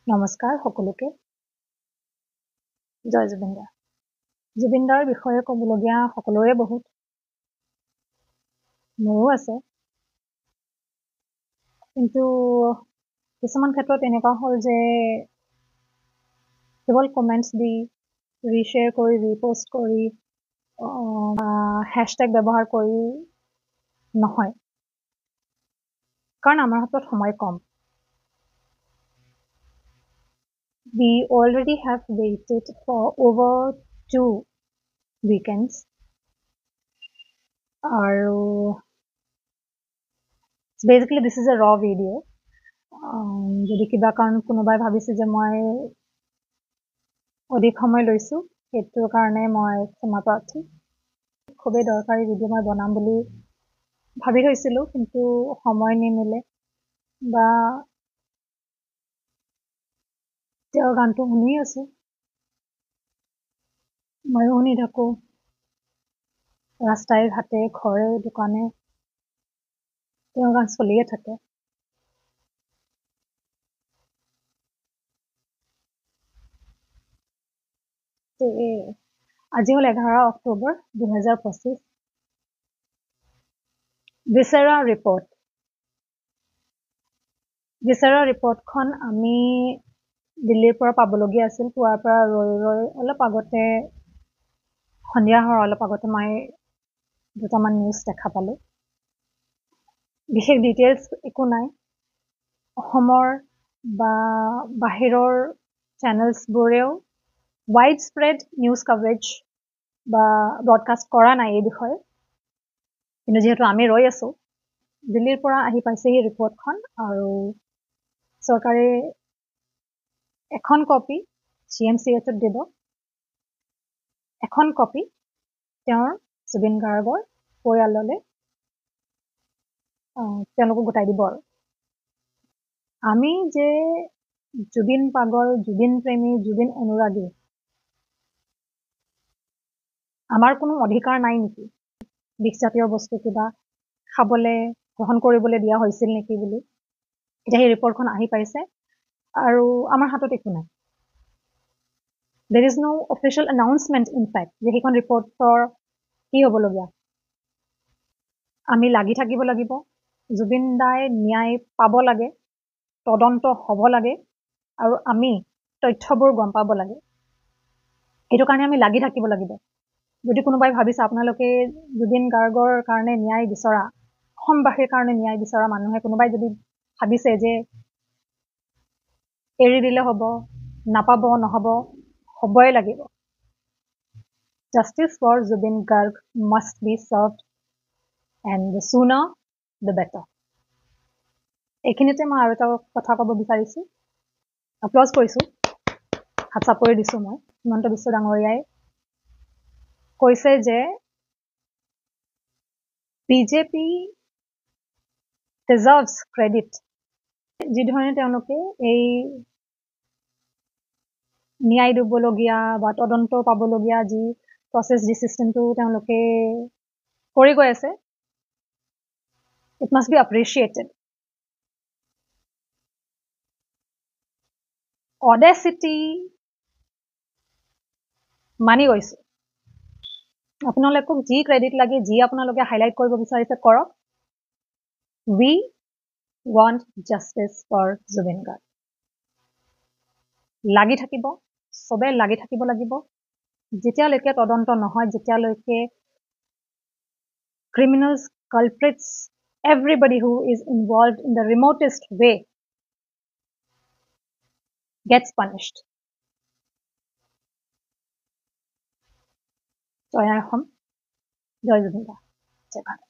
নমস্কাৰ সকলোকে জয় জুবিনদা জুবিনদাৰ বিষয়ে ক'বলগীয়া সকলোৰে বহুত মোৰো আছে কিন্তু কিছুমান ক্ষেত্ৰত এনেকুৱা হ'ল যে কেৱল কমেন্টছ দি ৰিশ্বেয়াৰ কৰি ৰিপোষ্ট কৰি হেশটেগ ব্যৱহাৰ কৰি নহয় কাৰণ আমাৰ হাতত সময় কম we already have waited for over 2 weekends আৰু basically this is a raw video যদি কিবা কাৰণ কোনোবাই ভাবিছে যে মই অধিক সময় লৈছো সেইটো কাৰণে মই ক্ষমা প্ৰাৰ্থী খুবেই দৰকাৰী ভিডিও মই বনাম বুলি ভাবি থৈছিলো কিন্তু সময় নিমিলে বা তেওঁৰ গানটো শুনি আছো মই শুনি থাকো ৰাস্তাই ঘাটে ঘৰে দোকানে তেওঁৰ গান চলিয়ে থাকে আজি হ'ল 11 অক্টোবৰ 2025 ভিছেৰা ৰিপৰ্টখন আমি দিল্লীৰ পৰা পাবলগীয়া আছিল পুৱাৰ পৰা ৰৈ অলপ আগতে সন্ধিয়া হোৱাৰ অলপ আগতে মই দুটামান নিউজ দেখা পালো বিশেষ ডিটেইলছ একো নাই অসমৰ বা বাহিৰৰ চেনেলছবোৰেও वाइड स्प्रेड न्यूज कवरेज বা ব্ৰডকাষ্ট কৰা নাই এই বিষয়ে কিন্তু যেহেতু আমি ৰৈ আছো দিল্লীৰ পৰা আহি পাইছে এই ৰিপৰ্টখন আৰু চৰকাৰে এখন কপি CMCH দিব এখন কপি তেওঁৰ জুবিন গাৰ্গৰ পৰিয়াললৈ তেওঁলোকক গোটাই দিব আৰু আমি যে জুবিন পাগল জুবিন প্ৰেমী জুবিন অনুৰাগী আমাৰ কোনো অধিকাৰ নাই নেকি বিষজাতীয় বস্তু কিবা খাবলে গ্ৰহণ কৰিবলৈ দিয়া হৈছিল নেকি বুলি এতিয়া এই ৰিপৰ্টখন আহি পাইছে আৰু আমাৰ হাতত একো নাই there is no official announcement in fact যে এইখন ৰিপৰ্টৰ কি হ'বলগীয়া আমি লাগি থাকিব লাগিব জুবিন দাই ন্যায় পাব লাগে তদন্ত হ'ব লাগে আৰু আমি তথ্যবোৰ গম পাব লাগে এইটো কাৰণে আমি লাগি থাকিব লাগিব যদি কোনোবাই ভাবিছে আপোনালোকে জুবিন গাৰ্গৰ কাৰণে ন্যায় বিচৰা অসমবাসীৰ কাৰণে ন্যায় বিচৰা মানুহে কোনোবাই যদি ভাবিছে যে এৰি দিলে হ'ব নাপাব নহব হ'বই লাগিব justice for Zubin Garg must be served and the sooner the better এইখিনিতে মই আৰু এটা কথা ক'ব বিচাৰিছো applause কৰিছো হাত চাপৰি দিছো মই হিমন্ত বিশ্ব ডাঙৰীয়াই কৈছে যে বিজেপি deserves credit যি ধৰণে তেওঁলোকে এই ন্যায় দিবলগীয়া বা তদন্ত পাবলগীয়া যি প্ৰসেস যি সিস্টেমটো তেওঁলোকে কৰি গৈ আছে it must be appreciated audacity মানি গৈছে আপোনালোকক যি ক্ৰেডিট লাগে যি আপোনালোকে হাইলাইট কৰিব বিচাৰিছে কৰক we want justice for Zubin Garg লাগি থাকিব সবে লাগি থাকিব লাগিব যেতিয়ালৈকে তদন্ত নহয় যেতিয়ালৈকে criminals culprits everybody who is involved in the remotest way gets punished Jay Assam Jay Zubeen da Jay Bharat